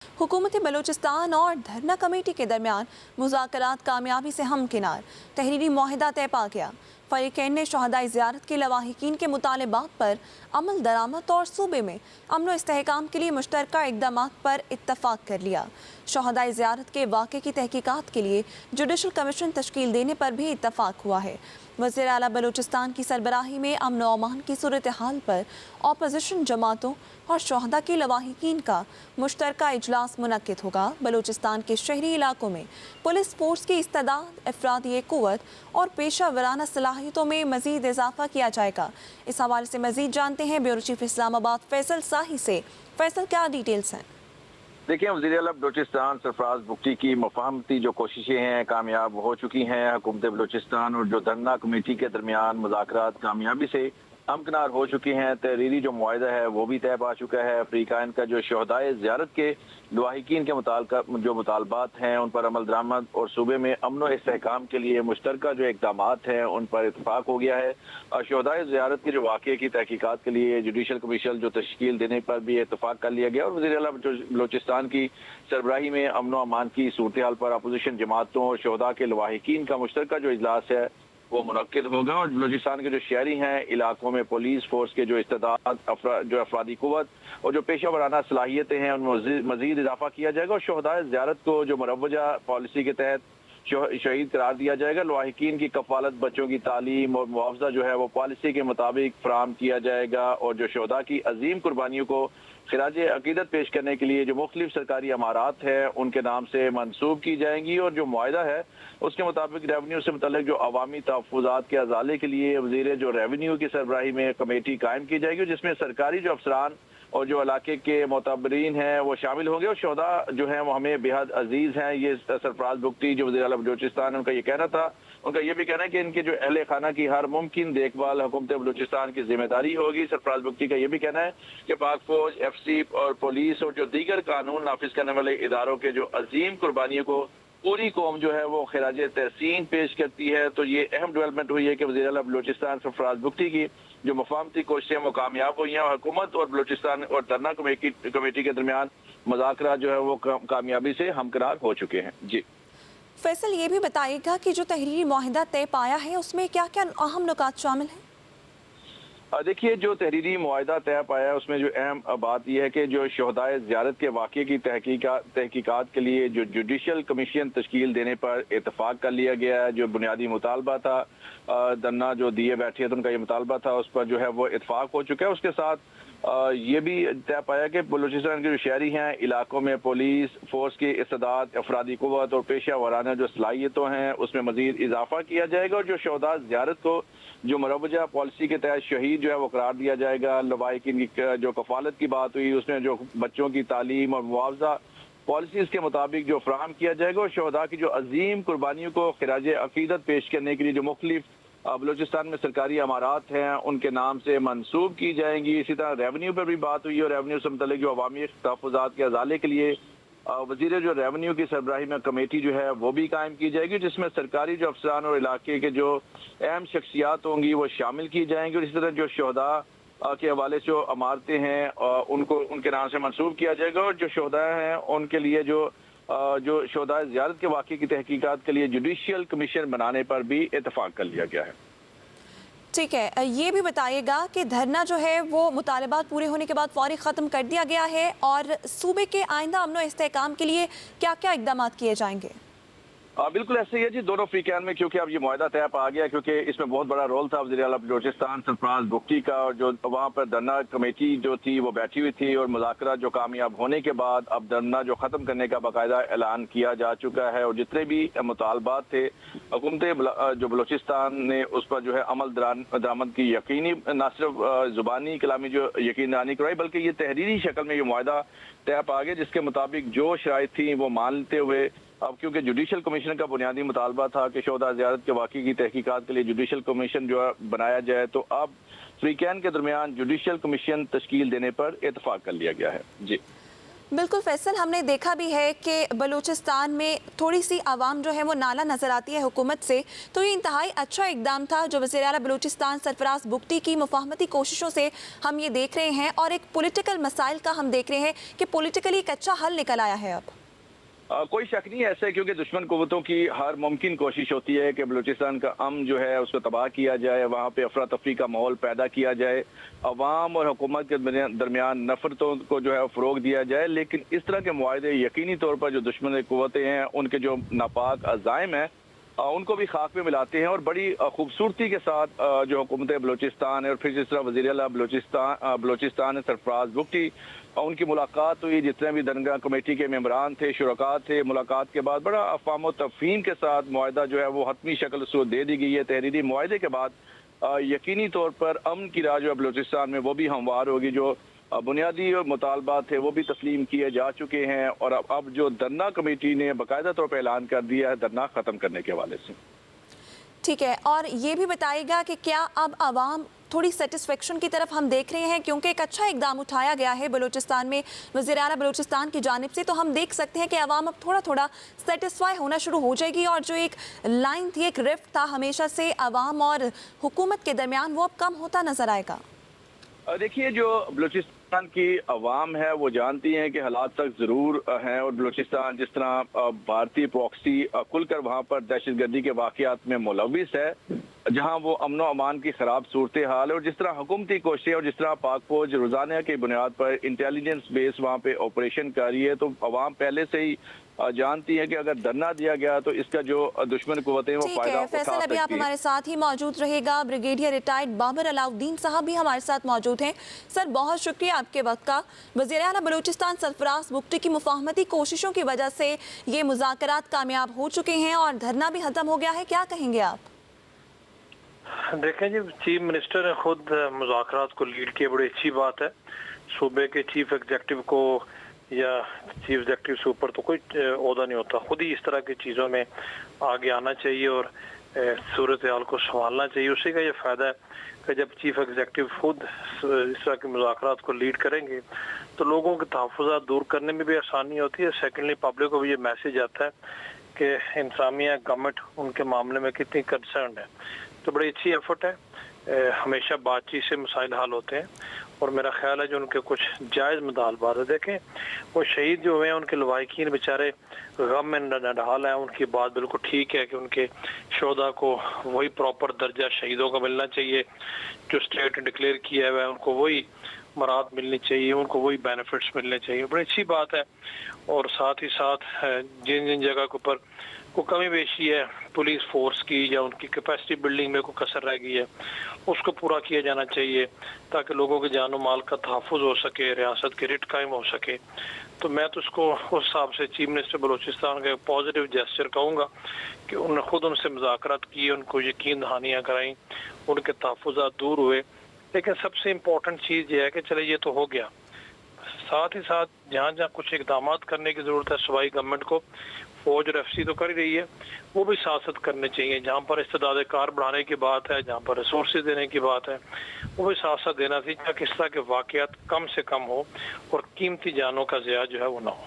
हुकूमत बलूचिस्तान और धरना कमेटी के दरमियान मुज़ाकरात कामयाबी से हमकिनार, तहरीरी मुआहिदा तय पा गया। फरीकैन ने शहदाई ज़ियारत के लवाहिकीन के मुतालबात पर अमल दरामद और सूबे में अमन व इस्तेहकाम के लिए मुश्तरका इक़दामात पर इत्तफ़ाक़ कर लिया। शहदाई ज़ियारत के वाक़े की तहकीकात के लिए जुडिशल कमीशन तश्कील देने पर भी इत्तफ़ाक़ हुआ है। वज़ीर आला बलूचिस्तान की सरबराही में अमन व अमान की सूरत हाल पर अपोजिशन जमातों और शहदा के लवाहिकीन का मुश्तरका इजलास मुनक्किद होगा। बलूचिस्तान के शहरी इलाकों में पुलिस फोर्स की इस्तेदाद, अफरादी क़ुव्वत और पेशा वराना सलाहियतों में मज़ीद इजाफा किया जाएगा। इस हवाले से मज़ीद जानते हैं ब्यूरो चीफ इस्लामाबाद फैसल साही से। फैसल, क्या डिटेल्स हैं? देखिए, वज़ीर आला बलूचिस्तान सरफराज बुगटी की मफाहमती जो कोशिशें हैं कामयाब हो चुकी हैं। हुकूमत बलूचिस्तान और जो धरना कमेटी के दरमियान मुज़ाकरात कामयाबी से हमकिनार हो चुकी हैं। तहरीरी जो मुआहिदा है वो भी तय पा चुका है। अफ्रीकान का जो शहदाए ज़ियारत के लवाहिकीन के जो मुतालबात हैं उन पर अमल दरामद और सूबे में अमन व इस्तेहकाम के लिए मुश्तरका जो इक़दामात हैं उन पर इत्तफाक हो गया है। और शहदाए ज़ियारत के जो वाक़े की तहकीकात के लिए जुडिशल कमीशन जो तश्कील देने पर भी इत्तफाक कर लिया गया। और वज़ीर आला बलूचिस्तान की सरबराही में अमन व अमान की सूरत हाल पर अपोजिशन जमातों और शहदा के लवाहिकीन का मुश्तरका जो इजलास है वो मुनक्किद होगा। और बलूचिस्तान के जो शहरी हैं इलाकों में पुलिस फोर्स के जो इस्तेदाद, जो अफरादी क़ुव्वत और जो पेशा वराना सलाहियतें हैं उनमें मज़ीद इजाफा किया जाएगा। और शहदाए ज़ियारत को जो मुरव्वजा पॉलिसी के तहत शहीद करार दिया जाएगा। लवाहिकीन की कफ़ालत, बच्चों की तालीम और मुआवजा जो है वो पॉलिसी के मुताबिक फराहम किया जाएगा। और जो शहदा की अजीम कुर्बानियों को खिराज अकीदत पेश करने के लिए जो मुख्तलिफ सरकारी अमारात है उनके नाम से मनसूब की जाएंगी। और जो मुआहिदा है उसके मुताबिक रेवेन्यू से मुतल्लिक जो अवामी तहफ़्फ़ुज़ात के अज़ाले के लिए वज़ीर जो रेवेन्यू की सरबराही में कमेटी कायम की जाएगी, जिसमें सरकारी जो अफसरान और जो इलाके के मोतबरीन हैं वो शामिल होंगे। और शहदा जो है वो हमें बेहद अजीज़ हैं। ये सरफराज बुगटी जो वज़ीर आला बलूचिस्तान उनका ये कहना था, उनका ये भी कहना है कि इनके जो अहले खाना की हर मुमकिन देखभाल हुकूमत बलूचिस्तान की जिम्मेदारी होगी। सरफराज बुगटी का ये भी कहना है कि पाक फौज, FC और पुलिस और जो दीगर कानून नाफिज करने वाले इदारों के जो अजीम कुर्बानियों को पूरी कौम जो है वो खिराज तहसीन पेश करती है। तो ये अहम डेवलपमेंट हुई है कि वज़ीर आला बलूचिस्तान सरफराज बुगटी की जो मफाहमती कोशिशें वो कामयाब हुई हैं। और हुकूमत और बलूचिस्तान और धरना कमेटी के दरमियान मुज़ाकरात जो है वो कामयाबी से हमकिनार हो चुके हैं। जी फैसल, ये भी बताइएगा कि जो तहरीरी मुआहिदा तय पाया है उसमें क्या क्या अहम नुकात शामिल हैं? देखिए, जो तहरीरी मुआहिदा तय पाया है उसमें जो अहम बात यह है कि जो शहदाए ज़ियारत के वाक़े की तहकीकात के लिए जो जुडिशल कमीशन तश्कील देने पर इत्तफाक कर लिया गया है। जो बुनियादी मुतालबा था, धरना जो दिए बैठे तो उनका ये मुतालबा था, उस पर जो है वो इत्तफाक हो चुका है। उसके साथ ये भी तय पाया कि बलूचिस्तान के जो शहरी हैं इलाकों में पुलिस फोर्स की इस्तेदाद, अफरादी क़ुव्वत और पेशा वराना जो सलाहियतों हैं उसमें मज़ीद इजाफा किया जाएगा। और जो शहदा ज़ियारत को जो मुरव्वजा पॉलिसी के तहत शहीद जो है वो करार दिया जाएगा। लवाहिकीन की जो कफ़ालत की बात हुई उसमें जो बच्चों की तालीम और मुआवजा पॉलिसीज़ के मुताबिक जो फराहम किया जाएगा। और शहदा की जो अजीम कुर्बानियों को खिराज अकीदत पेश करने के लिए जो मुख्तलिफ बलूचिस्तान में सरकारी अमारात हैं उनके नाम से मनसूब की जाएंगी। इसी तरह रेवेन्यू पर भी बात हुई और रेवेन्यू से मुतल्लिक जो अवामी तहफ़्फ़ुज़ात के अज़ाले के लिए वज़ीर जो रेवेन्यू की सरबराही में कमेटी जो है वो भी कायम की जाएगी, जिसमें सरकारी जो अफसरान और इलाके के जो अहम शख्सियात होंगी वो शामिल की जाएंगी। और इसी तरह जो शहदा के हवाले से जो अमारतें हैं उनको उनके नाम से मनसूब किया जाएगा। और जो शहदा हैं उनके लिए जो शहदाए ज़ियारत के वाक़े की तहकीकात के लिए जुडिशियल कमीशन बनाने पर भी इत्तफाक कर लिया गया है। ठीक है, ये भी बताइएगा कि धरना जो है वो मुतालबात पूरे होने के बाद फौरी ख़त्म कर दिया गया है और सूबे के आइंदा अमन व इस्तेहकाम के लिए क्या क्या इक़दामात किए जाएंगे? बिल्कुल ऐसे ही है जी। दोनों अफ्रीकान में क्योंकि अब ये मुआहिदा तय आ गया, क्योंकि इसमें बहुत बड़ा रोल था वज़ीर आला बलूचिस्तान सरफराज बुगटी का। और जो वहाँ पर धरना कमेटी जो थी वो बैठी हुई थी और मुज़ाकरात जो कामयाब होने के बाद अब धरना जो ख़त्म करने का बाकायदा ऐलान किया जा चुका है। और जितने भी मुतालबात थे हुकूमत जो बलूचिस्तान ने उस पर जो है अमल दरामद की यकीनी न सिर्फ ज़ुबानी कलामी जो यकीन दहानी करवाई बल्कि ये तहरीरी शक्ल में ये मुआहिदा तय आ गया, जिसके मुताबिक जो शराइत थी वो मानते हुए अब क्योंकि जुडिशल कमीशन का बुनियादी मुतालबा था कि शहदा ज़ियारत के वाक़े की तहकीकात के लिए जुडिशल कमीशन जो है बनाया जाए, तो अब अफ्रीकान के दरमियान जुडिशल कमीशन तश्कील देने पर इत्तफाक कर लिया गया है। जी بالکل فیصل، ہم نے دیکھا بھی ہے کہ بلوچستان میں تھوڑی سی عوام جو ہے وہ نالا نظر آتی ہے حکومت سے، تو یہ انتہائی اچھا اقدام تھا جو وزیر اعلیٰ بلوچستان سرفراز بگٹی کی مفاہمتی کوششوں سے ہم یہ دیکھ رہے ہیں، اور ایک پولیٹیکل مسائل کا ہم دیکھ رہے ہیں کہ پولیٹیکلی ایک اچھا حل نکل آیا ہے اب۔ کوئی شک نہیں ایسا ہے، کیونکہ دشمن قوتوں کی ہر ممکن کوشش ہوتی ہے کہ بلوچستان کا امن جو ہے اس کو تباہ کیا جائے، وہاں پہ افراتفری کا ماحول پیدا کیا جائے، عوام اور حکومت کے درمیان نفرتوں کو جو ہے فروغ دیا جائے۔ لیکن اس طرح کے معاہدے یقینی طور پر جو دشمن قوتیں ہیں ان کے جو ناپاک عزائم ہیں ان کو بھی خاک میں ملاتے ہیں، اور بڑی خوبصورتی کے ساتھ جو حکومت بلوچستان ہے، اور پھر جس طرح وزیر اعلیٰ بلوچستان سرفراز بگٹی ان کی ملاقات ہوئی، جتنے بھی درگاہ کمیٹی کے ممبران تھے، شرکاء تھے، ملاقات کے بعد بڑا افہام و تفہیم کے ساتھ معاہدہ جو ہے وہ حتمی شکل اس کو دے دی گئی ہے۔ تحریری معاہدے کے بعد یقینی طور پر امن کی راہ جو ہے بلوچستان میں وہ بھی ہموار ہوگی، جو بنیادی مطالبات تھے وہ بھی تسلیم کیے جا چکے ہیں، اور اب جو دھرنا کمیٹی نے باقاعدہ طور پر اعلان کر دیا ہے دھرنا ختم کرنے کے حوالے سے۔ ٹھیک ہے، اور یہ بھی بتائے گا کہ کیا اب عوام تھوڑی سیٹسفیکشن کی طرف ہم دیکھ رہے ہیں، کیونکہ ایک اچھا اقدام اٹھایا گیا ہے بلوچستان میں وزیر اعلیٰ بلوچستان کی جانب سے، تو ہم دیکھ سکتے ہیں کہ عوام اب تھوڑا تھوڑا سیٹسفائی ہونا شروع ہو جائے گی، اور جو ایک لائن تھی، ایک رفٹ تھا ہمیشہ سے عوام اور حکومت کے درمیان، وہ اب کم ہوتا نظر آئے گا۔ دیکھیے، جو بلوچستان کی عوام ہے وہ جانتی ہیں کہ حالات تک ضرور ہیں، اور بلوچستان جس طرح بھارتی پراکسی کھل کر وہاں پر دہشت گردی کے واقعات میں ملوث ہے، جہاں وہ امن و امان کی خراب صورتحال ہے، اور جس طرح حکومتی کوششیں اور جس طرح پاک فوج روزانہ کی بنیاد پر انٹیلیجنس بیس وہاں پہ آپریشن کر رہی ہے، تو عوام پہلے سے ہی جانتی ہے کہ اگر دھرنا دیا گیا تو اس کا جو دشمن قوتیں وہ فائدہ اٹھا سکتی ہیں۔ فیصل، ابھی آپ ہمارے ساتھ ہی موجود رہے گا، بریگیڈیئر ریٹائرڈ بابر علاؤالدین صاحب بھی ہمارے ساتھ موجود ہیں۔ سر، بہت شکریہ آپ کے وقت کا۔ وزیر اعلیٰ بلوچستان سرفراز بگٹی کی مفاہمتی کوششوں کی وجہ سے یہ مذاکرات کامیاب ہو چکے ہیں اور دھرنا بھی ختم ہو گیا ہے، کیا کہیں گے آپ؟ دیکھیں جی، چیف منسٹر نے خود مذاکرات کو لیڈ کیا، بڑی اچھی بات ہے۔ صوبے کے چیف ایگزیکٹو کو یا چیف ایگزیکٹو سے اوپر تو کوئی عہدہ نہیں ہوتا، خود ہی اس طرح کی چیزوں میں آگے آنا چاہیے اور صورتحال کو سنبھالنا چاہیے۔ اسی کا یہ فائدہ ہے کہ جب چیف ایگزیکٹو خود اس طرح کے مذاکرات کو لیڈ کریں گے تو لوگوں کے تحفظات دور کرنے میں بھی آسانی ہوتی ہے۔ سیکنڈلی، پبلک کو بھی یہ میسج آتا ہے کہ انتظامیہ گورنمنٹ ان کے معاملے میں کتنی کنسرنڈ ہے۔ تو بڑی اچھی ایفرٹ ہے، ہمیشہ بات چیت سے مسائل حل ہوتے ہیں، اور میرا خیال ہے جو ان کے کچھ جائز مطالبات ہے، دیکھیں وہ شہید جو ہوئے ہیں ان کے لواحقین بیچارے غم میں نڈال ہیں، ان کی بات بالکل ٹھیک ہے کہ ان کے شہداء کو وہی پراپر درجہ شہیدوں کا ملنا چاہیے جو اسٹیٹ نے ڈکلیئر کیا ہوا ہے، ان کو وہی مراد ملنی چاہیے، ان کو وہی بینیفٹس ملنے چاہیے، بڑی اچھی بات ہے۔ اور ساتھ ہی ساتھ جن جن جگہ کے اوپر کوئی کمی بیشی ہے پولیس فورس کی یا ان کی کیپیسٹی بلڈنگ میں کوئی کسر رہ گئی ہے، اس کو پورا کیا جانا چاہیے تاکہ لوگوں کے جان و مال کا تحفظ ہو سکے، ریاست کی ریٹ قائم ہو سکے۔ تو میں تو اس کو اس حساب سے چیف منسٹر بلوچستان کا ایک پازیٹیو جیسچر کہوں گا کہ انہوں نے خود ان سے مذاکرات کی، ان کو یقین دہانیاں کرائیں، ان کے تحفظات دور ہوئے۔ لیکن سب سے امپورٹنٹ چیز یہ ہے کہ چلے یہ تو ہو گیا، ساتھ ہی ساتھ جہاں جہاں کچھ اقدامات کرنے کی ضرورت ہے صوبائی گورنمنٹ کو، فوج اور ایف سی تو کر ہی رہی ہے، وہ بھی ساتھ ساتھ کرنے چاہیے۔ جہاں پر استعداد کار بڑھانے کی بات ہے، جہاں پر ریسورسز دینے کی بات ہے، وہ بھی ساتھ ساتھ دینا چاہیے تاکہ اس طرح کے واقعات کم سے کم ہو اور قیمتی جانوں کا ضیاع جو ہے وہ نہ ہو۔